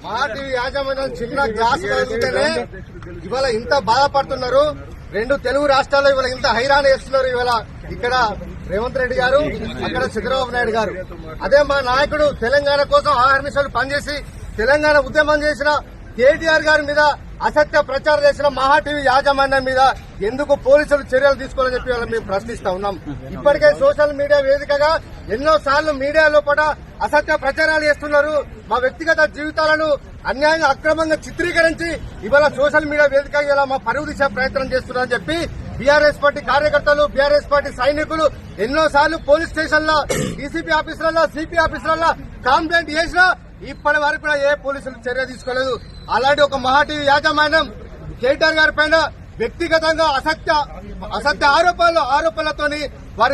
మహా టీవీ యాజమాన్యం చిన్న గ్లాస్ కలుగుతూనే ఇవాళ ఇంత బాధపడుతున్నారు. 2 తెలుగు రాష్ట్రాల్లో ఇవాళ ఇంత హైరాణ చేస్తున్నారు. ఇవాళ ఇక్కడ రేవంత్ రెడ్డి గారు, అక్కడ చంద్రబాబు నాయుడు గారు. అదే మా నాయకుడు తెలంగాణ కోసం ఆహర్నిశలు పనిచేసి తెలంగాణ ఉద్యమం చేసిన కేటీఆర్ గారి మీద అసత్య ప్రచారం చేసిన మహా టీవీ యాజమాన్యం మీద ఎందుకు పోలీసులు చర్యలు తీసుకోవాలని చెప్పి వాళ్ళని మేము ప్రశ్నిస్తా ఉన్నాం. ఇప్పటికే సోషల్ మీడియా వేదికగా ఎన్నో సార్లు మీడియా లోపల అసత్య ప్రచారాలు చేస్తున్నారు. మా వ్యక్తిగత జీవితాలను అన్యాయంగా అక్రమంగా చిత్రీకరించి ఇవాళ సోషల్ మీడియా వేదికగా ఇలా మా పరువు తీసే ప్రయత్నం చేస్తున్నారని చెప్పి బీఆర్ఎస్ పార్టీ కార్యకర్తలు, బీఆర్ఎస్ పార్టీ సైనికులు ఎన్నో సార్లు పోలీస్ స్టేషన్లో, డీసీపీ ఆఫీసులలో, సిపి ఆఫీసులలో కంప్లైంట్ చేసినా ఇప్పటి వరకు కూడా ఏ పోలీసులు చర్య తీసుకోలేదు. అలాంటి ఒక మహా టీవీ యాజమాన్యం కేటీఆర్ గారి పైన వ్యక్తిగతంగా అసత్య ఆరోపణలతోని వాళ్ళ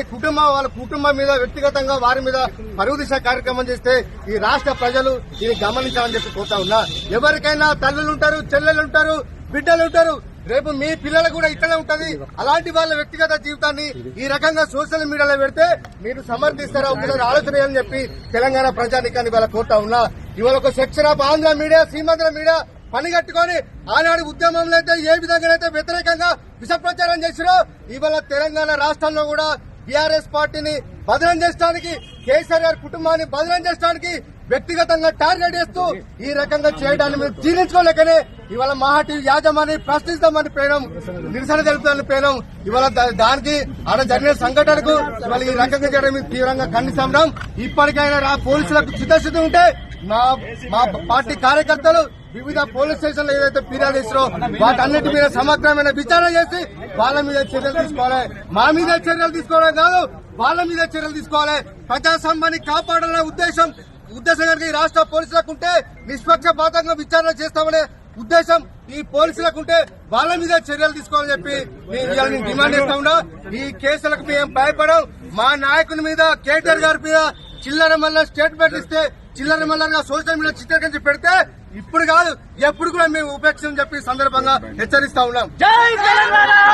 కుటుంబం మీద వ్యక్తిగతంగా వారి మీద పరువు దిశ కార్యక్రమం చేస్తే ఈ రాష్ట్ర ప్రజలు ఇది గమనించాలని చెప్పి కోరుతా ఉన్నా. ఎవరికైనా తల్లులుంటారు, చెల్లెలుంటారు, బిడ్డలుంటారు. రేపు మీ పిల్లలు కూడా ఇక్కడే ఉంటది. అలాంటి వాళ్ళ వ్యక్తిగత జీవితాన్ని ఈ రకంగా సోషల్ మీడియాలో పెడితే మీరు సమర్థిస్తారా? ఒకసారి ఆలోచన చేయాలని చెప్పి తెలంగాణ ప్రజానికాన్ని ఇవాళ కోరుతా ఉన్నా. ఇవాళ ఒక section of Andhra media, Seemandhra media పనిగట్టుకొని ఆనాడు ఉద్యమంలో అయితే ఏ విధంగానైతే వ్యతిరేకంగా విష ప్రచారం చేసిరో ఇవాళ తెలంగాణ రాష్ట్రంలో కూడా బీఆర్ఎస్ పార్టీని బదనం చేయడానికి, కేసీఆర్ గారి కుటుంబాన్ని బదనం చేయడానికి వ్యక్తిగతంగా టార్గెట్ చేస్తూ ఈ రకంగా చేయడాన్ని మేము జీర్ణించుకోలేకనే ఇవాళ మహా టీవీ యాజమాన్యాన్ని ప్రశ్నిస్తామని పేరం, నిరసన తెలుపుతామని పేరం. ఇవాళ దానికి ఆడ జరిగిన సంఘటనకు ఇవాళ ఈ రకంగా చేయడం మేము తీవ్రంగా ఖండిస్తున్నాం. ఇప్పటికైనా పోలీసులకు చిత్తశుద్ధి ఉంటే మా పార్టీ కార్యకర్తలు వివిధ పోలీస్ స్టేషన్లు ఏదైతే ఫిర్యాదు చేసిరో వాటన్నిటి మీద సమగ్రమైన విచారణ చేసి వాళ్ళ మీద చర్యలు తీసుకోవాలి. మా మీద చర్యలు తీసుకోవడం కాదు, వాళ్ళ మీద చర్యలు తీసుకోవాలి. ప్రజాస్వామ్యాన్ని కాపాడాలనే ఉద్దేశం కనుక ఈ రాష్ట్ర పోలీసులకు ఉంటే నిష్పక్షపాతంగా విచారణ చేస్తామనే ఉద్దేశం ఈ పోలీసులకు ఉంటే వాళ్ళ మీద చర్యలు తీసుకోవాలని చెప్పి మేము డిమాండ్ చేస్తా ఉన్నా. ఈ కేసులకు మేము భయపడం. మా నాయకుని మీద, కేటీఆర్ గారి మీద చిల్లర మల్ల స్టేట్మెంట్ ఇస్తే చిల్లర మల్లగా సోషల్ మీడియా చిత్రీకరించి పెడితే ఇప్పుడు కాదు ఎప్పుడు కూడా మేము ఉపేక్షని చెప్పి సందర్భంగా హెచ్చరిస్తా ఉన్నాం.